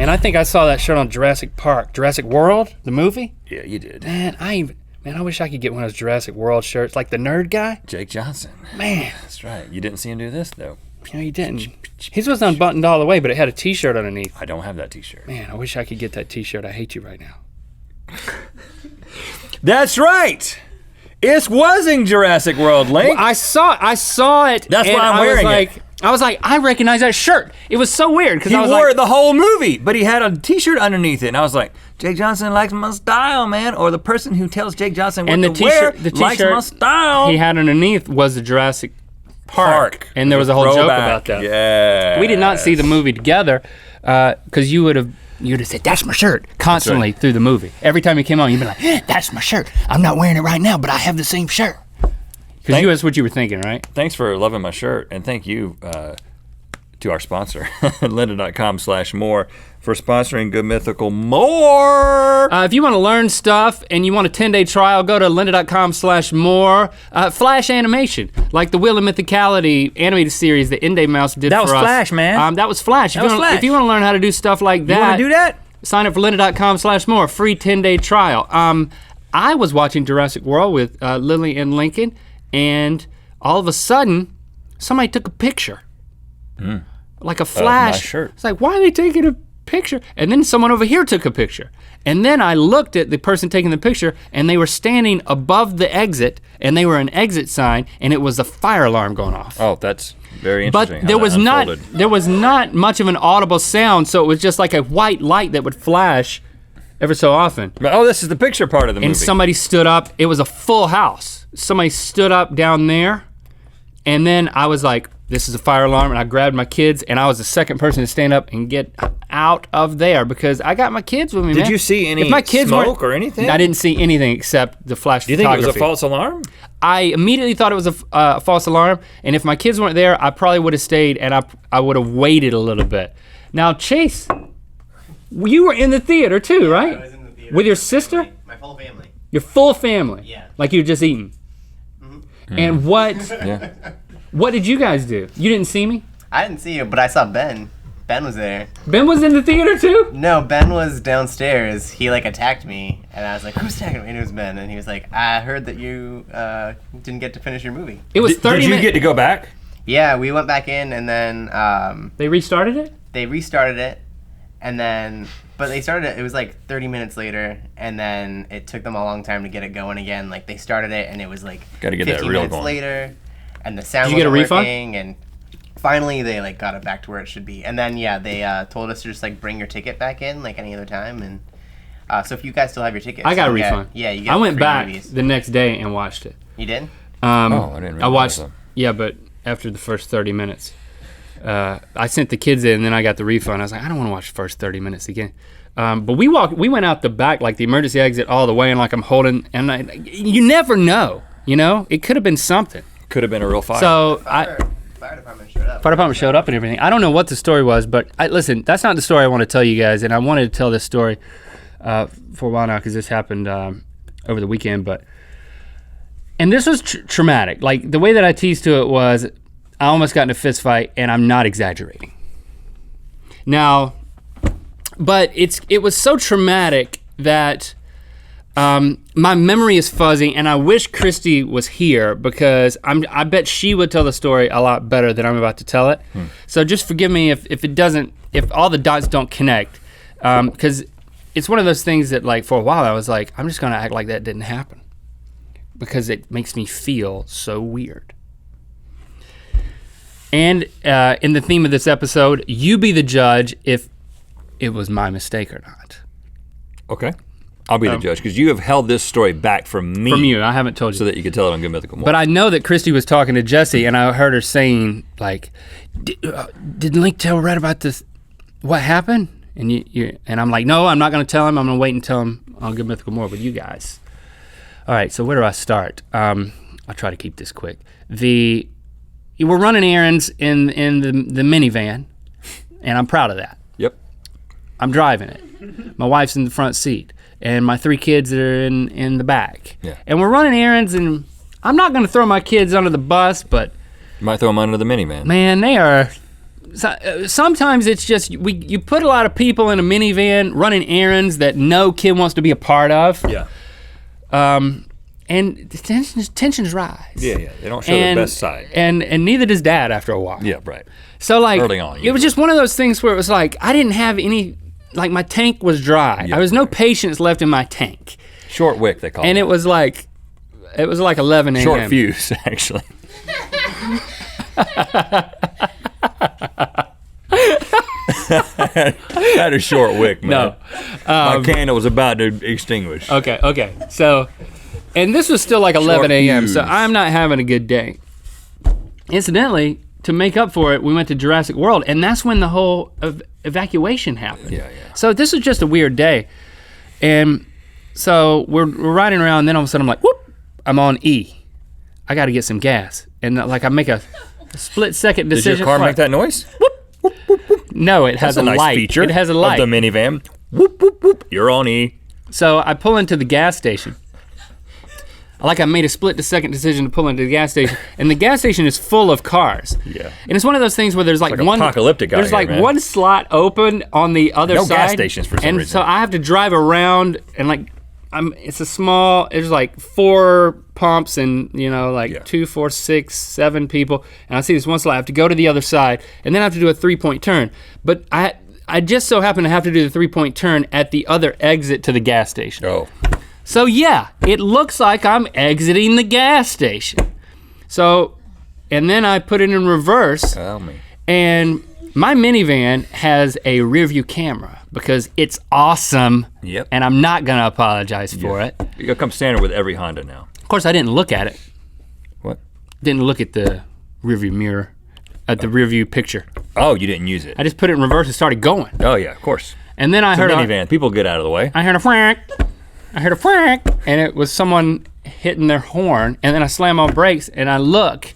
And I think I saw that shirt on Jurassic World, the movie. Yeah, you did. Man, I wish I could get one of those Jurassic World shirts, like the nerd guy. Jake Johnson. Man. That's right. You didn't see him do this, though. No, he didn't. His was unbuttoned all the way, but it had a T-shirt underneath. I don't have that T-shirt. Man, I wish I could get that T-shirt. I hate you right now. That's right. It was in Jurassic World, Link. Well, I saw it. That's why I'm wearing it. I was like, I recognize that shirt. It was so weird because he I was wore it the whole movie, but he had a T-shirt underneath it, and I was like, Jake Johnson likes my style, man. Or the person who tells Jake Johnson what to wear likes my style. He had underneath was the Jurassic Park. And there was a whole joke about that. Yeah. We did not see the movie together because you'd have said, that's my shirt, constantly through the movie. Every time he came on, you'd be like, that's my shirt. I'm not wearing it right now, but I have the same shirt. Because that's what you were thinking, right? Thanks for loving my shirt, and thank you to our sponsor, lynda.com/more, for sponsoring Good Mythical More. If you want to learn stuff and you want a 10-day trial, go to lynda.com/more. Flash animation, like the Wheel of Mythicality animated series that Inde Mouse did for us. That was Flash, man. That was Flash. If you want to learn how to do stuff like that. You want to do that? Sign up for lynda.com/more, free 10-day trial. I was watching Jurassic World with Lily and Lincoln, and all of a sudden, somebody took a picture. Like a flash. My shirt. It's like, why are they taking a picture? And then someone over here took a picture. And then I looked at the person taking the picture, and they were standing above the exit, and they were an exit sign, and it was a fire alarm going off. Oh, that's very interesting. But there was not much of an audible sound, so it was just like a white light that would flash ever so often. Oh, this is the picture part of the movie. And somebody stood up. It was a full house. Somebody stood up down there, and then I was like, this is a fire alarm, and I grabbed my kids, and I was the second person to stand up and get out of there because I got my kids with me, man. Did you see any smoke or anything? I didn't see anything except the flash photography. Do you think it was a false alarm? I immediately thought it was a false alarm, and if my kids weren't there, I probably would have stayed, and I would have waited a little bit. Now, Chase, you were in the theater too, right? I was in the theater. With your sister? My full family. Your full family? Yeah. Like you were just eating? Mm-hmm. And what? Yeah. What did you guys do? You didn't see me? I didn't see you, but I saw Ben. Ben was there. Ben was in the theater too? No, Ben was downstairs. He attacked me, and I was like, who's attacking me? And it was Ben, and he was like, I heard that you didn't get to finish your movie. It was 30 minutes. Did you get to go back? Yeah, we went back in, and then they restarted it? They restarted it, and then but they started it. It was like 30 minutes later, and then it took them a long time to get it going again. Like they started it, and it was like 50 minutes later. And the sound Did you get a refund? And finally they got it back to where it should be. And then they told us to just bring your ticket back in like any other time. And so if you guys still have your tickets, I got a refund. You get I went free back movies. the next day and watched it. You did? I didn't really I watched. Yeah, but after the first 30 minutes, I sent the kids in, and then I got the refund. I was like, I don't want to watch the first 30 minutes again. But we went out the back, like the emergency exit, all the way, and I'm holding. And you never know, It could have been something. Could have been a real fire. So Fire department showed up. Fire department showed up and everything. I don't know what the story was, but listen, that's not the story I want to tell you guys, and I wanted to tell this story for a while now because this happened over the weekend. And this was traumatic. Like the way that I teased to it was, I almost got in a fist fight, and I'm not exaggerating. Now, but it was so traumatic that my memory is fuzzy, and I wish Christy was here because I bet she would tell the story a lot better than I'm about to tell it. So just forgive me if all the dots don't connect, because it's one of those things that for a while I was like, I'm just gonna act like that didn't happen because it makes me feel so weird. And in the theme of this episode, you be the judge if it was my mistake or not. Okay. I'll be the judge, because you have held this story back from me. From you, I haven't told you. So that you could tell it on Good Mythical More. But I know that Christy was talking to Jesse, and I heard her saying, did Link tell Rhett about this, what happened? And and I'm like, no, I'm not gonna tell him, I'm gonna wait and tell him on Good Mythical More with you guys. All right, so where do I start? I'll try to keep this quick. We're running errands in the minivan, and I'm proud of that. Yep. I'm driving it. My wife's in the front seat, and my 3 kids are in the back. Yeah. And we're running errands, and I'm not gonna throw my kids under the bus, but You might throw them under the minivan. man, sometimes it's just you put a lot of people in a minivan running errands that no kid wants to be a part of. Yeah. And the tensions rise. Yeah. They don't show their best side. And neither does Dad after a while. Yeah, right. So like, early on, it was just one of those things where it was like, I didn't have any, like my tank was dry. Yeah, I was no patience left in my tank. Short wick, they call it. And it was like 11 a.m. Short fuse, actually. Had a short wick, man. No. My candle was about to extinguish. Okay. So, and this was still like 11 a.m., so fuse. I'm not having a good day. Incidentally, to make up for it, we went to Jurassic World, and that's when the whole evacuation happened. Yeah. So this was just a weird day. And so we're riding around, and then all of a sudden I'm like, whoop, I'm on E. I gotta get some gas. And like I make a split-second decision. Does your car make that noise? No, it has That's a nice light. feature It has a light. of the minivan. Whoop, whoop, whoop. You're on E. So I pull into the gas station. I made a split-second decision to pull into the gas station, and the gas station is full of cars. Yeah. And it's one of those things where there's like one apocalyptic out there's here, like man. one slot open on the other No side. gas stations for some and reason. so I have to drive around and there's like 4 pumps and 2, 4, 6, 7 people, and I see this one slot. I have to go to the other side, and then I have to do a 3-point turn. But I just so happen to have to do the 3-point turn at the other exit to the gas station. Oh. So yeah, it looks like I'm exiting the gas station. So, and then I put it in reverse, Oh, me. and my minivan has a rear view camera because it's awesome. Yep. And I'm not gonna apologize for it. It'll come standard with every Honda now. Of course, I didn't look at it. What? Didn't look at the rear view mirror, at the rear view picture. Oh, you didn't use it. I just put it in reverse and started going. Oh, yeah, of course. And then I It's a heard minivan. People get out of the way. I heard a whack. And it was someone hitting their horn. And then I slam on brakes and I look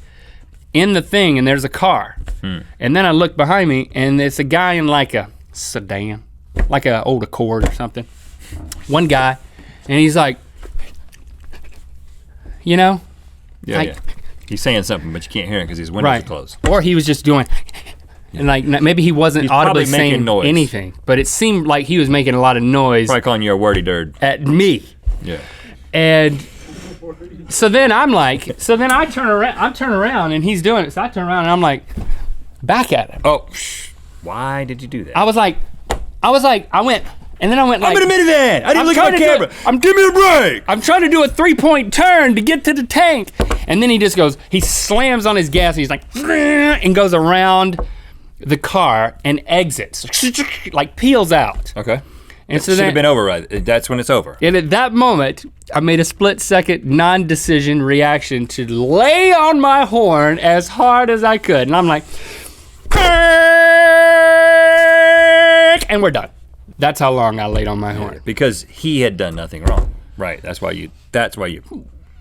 in the thing and there's a car. And then I look behind me and it's a guy in like a sedan, like an old Accord or something. One guy, and he's like, Yeah, like- yeah. He's saying something, but you can't hear him because his windows are closed. Or he was just doing, and like maybe he wasn't He's audibly probably making saying noise. anything, but it seemed like he was making a lot of noise Probably calling you a wordy dird. at me. Yeah. And so then I'm like, I turn around and he's doing it. So I turn around and I'm like, back at him. Oh, why did you do that? I went, and then I went like, I'm in a minivan. I didn't look at my camera. Give me a break. I'm trying to do a 3-point turn to get to the tank. And then he slams on his gas and he's like, and goes around the car and exits, like peels out. Okay. And so Should then, have been over right. That's when it's over. and at that moment, I made a split-second non-decision reaction to lay on my horn as hard as I could. And I'm like, and we're done. That's how long I laid on my horn. Because he had done nothing wrong. Right. That's why you.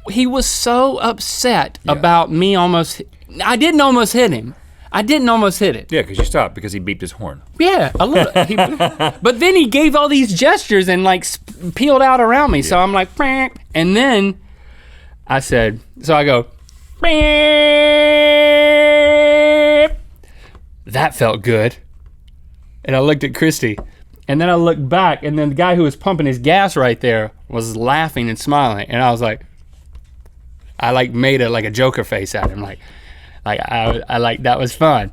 He was so upset about me I didn't almost hit him. I didn't almost hit it. Yeah, because you stopped because he beeped his horn. Yeah, a little. But then he gave all these gestures and like peeled out around me. So I'm like, "Frank." And then I said, I go, that felt good. And I looked at Christy. And then I looked back, and then the guy who was pumping his gas right there was laughing and smiling. And I was like, I like made a Joker face at him, like I like that was fun.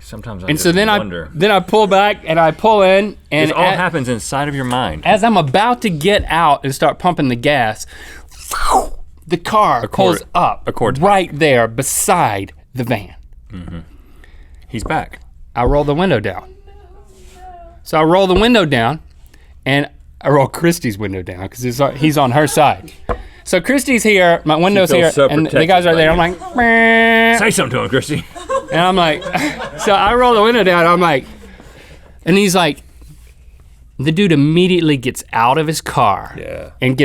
Sometimes I And just so then wonder. I pull back and I pull in, and It all happens inside of your mind. as I'm about to get out and start pumping the gas, the car pulls up right there beside the van. He's back. I roll the window down. So I roll the window down, and I roll Christy's window down because he's on her side. So Christy's here, my window's here, feels so and the protected guy's right by there. you. I'm like, "Meh." Say something to him, Christy. And I'm like, so I roll the window down. I'm like, and he's like, the dude immediately gets out of his car. Yeah. And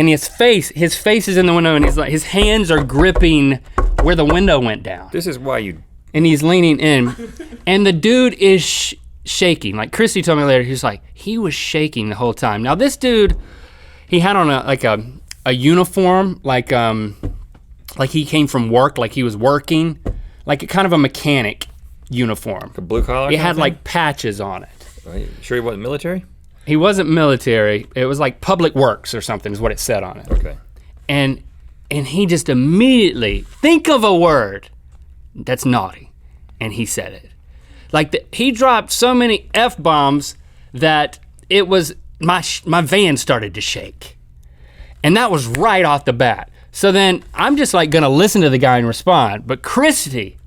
his face is in the window, and he's like, his hands are gripping where the window went down. This is why you. And he's leaning in, and the dude is shaking. Like Christy told me later, he was shaking the whole time. Now this dude, he had on a uniform, like he came from work, like he was working, like kind of a mechanic. uniform. A blue collar? It had like patches on it. Are you sure he wasn't military? He wasn't military. It was like public works or something is what it said on it. Okay. And he just immediately, think of a word that's naughty, and he said it. Like he dropped so many F-bombs that it was, my van started to shake. And that was right off the bat. So then I'm just like gonna listen to the guy and respond, but Christy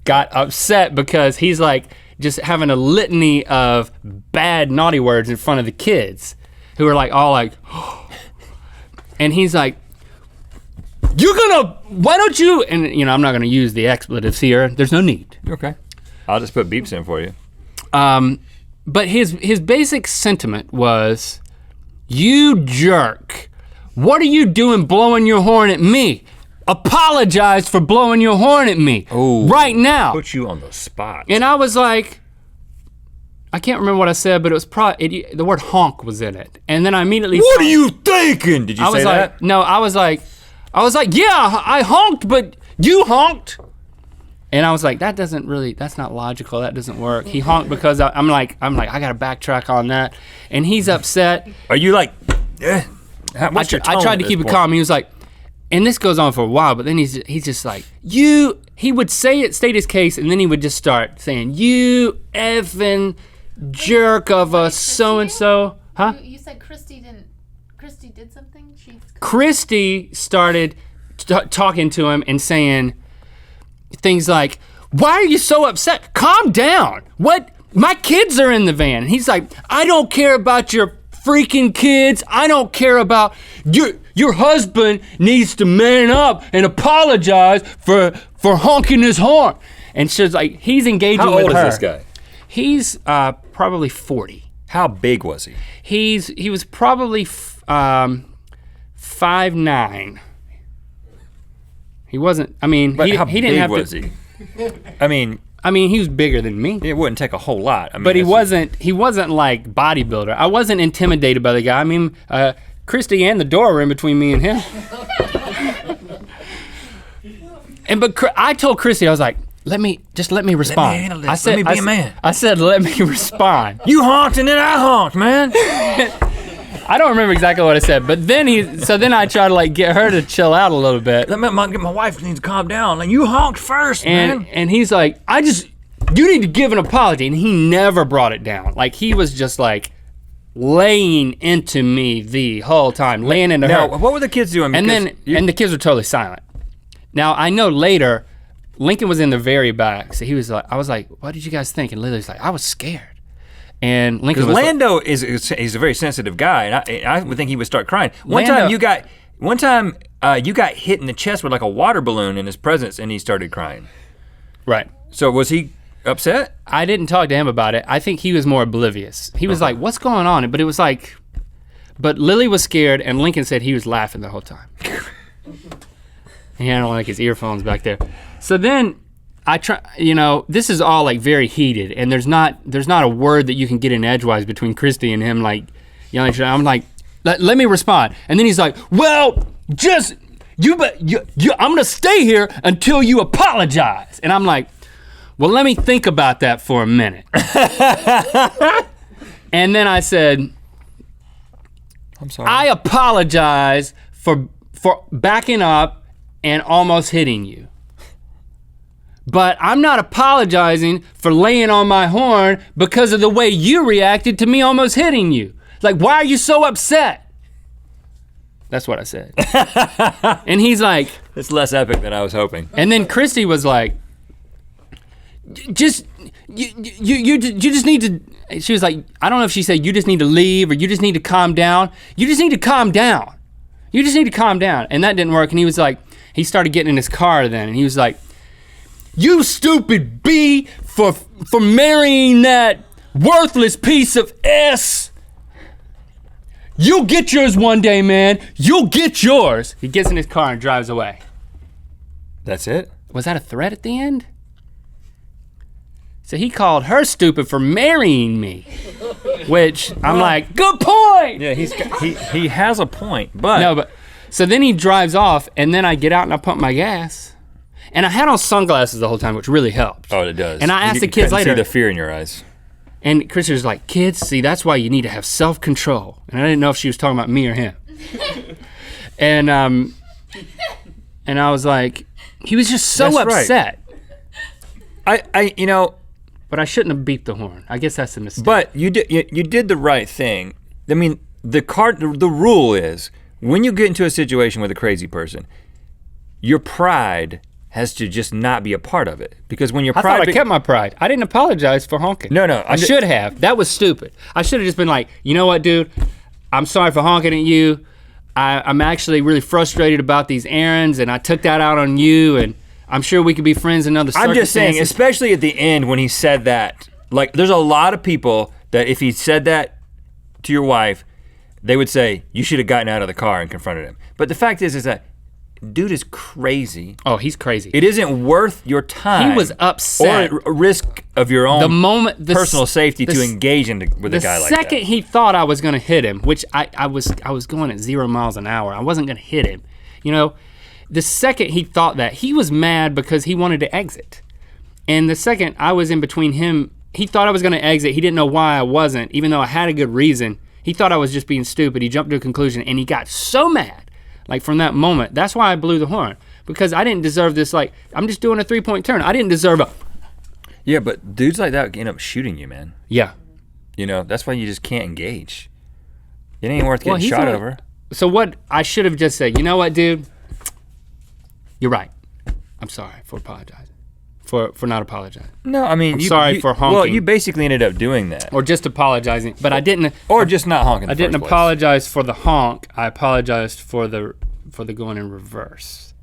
got upset because he's like just having a litany of bad naughty words in front of the kids who are like all like, and he's like, why don't you, and you know, I'm not gonna use the expletives here, there's no need. Okay. I'll just put beeps in for you. But his basic sentiment was, you jerk, what are you doing blowing your horn at me? Apologize for blowing your horn at me right now. Put you on the spot. And I was like, I can't remember what I said, but it was the word honk was in it. And then I immediately What are you thinking? Did you say that? Like, no, I was like, yeah, I honked, but you honked. And I was like, that's not logical, that doesn't work. He honked because I'm like, I gotta backtrack on that. And he's upset. Are you like, I tried to keep it calm. He was like, and this goes on for a while, but then he's just like, he would state his case, and then he would just start saying, you effing jerk of a so-and-so. Huh? You said Christy did something? Christy started talking to him and saying things like, why are you so upset? Calm down. What? My kids are in the van. And he's like, I don't care about your freaking kids. I don't care about your husband needs to man up and apologize for honking his horn. And she's like, he's engaging with her. How old is this guy? He's probably 40. How big was he? He was probably 5'9". He wasn't, I mean, But he how didn't big have was to. he? I mean, he was bigger than me. it wouldn't take a whole lot. I mean, But he wasn't like bodybuilder. I wasn't intimidated by the guy. I mean, Christy and the door were in between me and him. But I told Christy, I was like, let me respond. handle this. Let me be a man. I said, let me respond. You honked and then I honked, man. I don't remember exactly what I said, but then I tried to like get her to chill out a little bit. My wife needs to calm down. Like, you honked first, man. And he's like, you need to give an apology. And he never brought it down. Like, he was just like laying into me the whole time, laying into her. Now, what were the kids doing? And the kids were totally silent. Now, I know later, Lincoln was in the very back, so I was like, what did you guys think? And Lily's like, I was scared. And Lincoln was Lando is a very sensitive guy, and I would think he would start crying. One Lando- time you got hit in the chest with like a water balloon in his presence, and he started crying. Right. So was he upset? I didn't talk to him about it. I think he was more oblivious. He was like, what's going on? But it was like, but Lily was scared, and Lincoln said he was laughing the whole time. He had like his earphones back there. So then I try, this is all like very heated, and there's not a word that you can get in edgewise between Christy and him. Like, I'm like, let me respond, and then he's like, well, just I'm gonna stay here until you apologize, and I'm like, well, let me think about that for a minute. And then I said, I'm sorry. I apologize for backing up and almost hitting you. But I'm not apologizing for laying on my horn because of the way you reacted to me almost hitting you. Like, why are you so upset? That's what I said. And he's like, it's less epic than I was hoping. and then Christy was like, you just need to, she was like, I don't know if she said you just need to leave or you just need to calm down. You just need to calm down. You just need to calm down. And that didn't work. And he was like, he started getting in his car then, and he was like, you stupid B for marrying that worthless piece of S. You'll get yours one day, man. You'll get yours. He gets in his car and drives away. That's it? Was that a threat at the end? So he called her stupid for marrying me, which I'm like, good point. Yeah, he has a point, but No, but so then he drives off, and then I get out and I pump my gas. And I had on sunglasses the whole time, which really helped. Oh, it does. And I asked the You kids couldn't later. see the fear in your eyes. And Chrissy was like, kids, see, that's why you need to have self-control. And I didn't know if she was talking about me or him. And I was like, he was just so That's right. upset. But But I shouldn't have beeped the horn. I guess that's a mistake. But you did the right thing. I mean, the rule is when you get into a situation with a crazy person, your pride has to just not be a part of it. Because when your I pride thought I kept my pride. I didn't apologize for honking. No, I should have. That was stupid. I should have just been like, you know what, dude? I'm sorry for honking at you. I'm actually really frustrated about these errands, and I took that out on you, and I'm sure we could be friends in other circumstances. I'm just saying, especially at the end when he said that, like there's a lot of people that if he said that to your wife, they would say, you should have gotten out of the car and confronted him. But the fact is that dude is crazy. Oh, he's crazy. It isn't worth your time. He was upset. Or a risk of your own personal safety to engage with a guy like that. The second he thought I was gonna hit him, which I was going at 0 miles an hour. I wasn't gonna hit him. You know, the second he thought that, he was mad because he wanted to exit. And the second I was in between him, he thought I was gonna exit. He didn't know why I wasn't, even though I had a good reason. He thought I was just being stupid. He jumped to a conclusion and he got so mad. Like from that moment, that's why I blew the horn. Because I didn't deserve this, like, I'm just doing a 3-point turn. I didn't deserve a. Yeah, but dudes like that end up shooting you, man. Yeah. You know, that's why you just can't engage. It ain't worth getting shot over. So what I should have just said, you know what, dude? You're right. I'm sorry for apologizing. For not apologizing. No, I mean, I'm sorry for honking. Well, you basically ended up doing that. Or just apologizing, but I didn't. Or just not honking. I didn't apologize for the honk. I apologized for the going in reverse.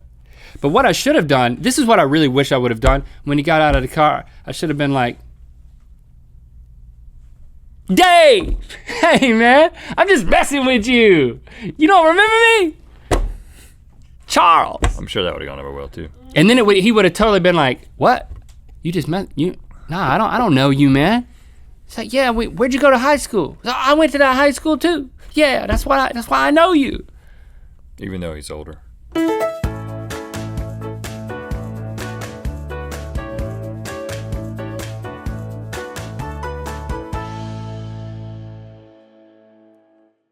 But what I should have done, this is what I really wish I would have done when he got out of the car. I should have been like, Dave, hey man, I'm just messing with you. You don't remember me? Charles. I'm sure that would have gone over well too. And then he would have totally been like, what? You just met you? Nah, I don't know you, man. It's like, yeah, where'd you go to high school? I went to that high school too. Yeah, that's why I know you. Even though he's older.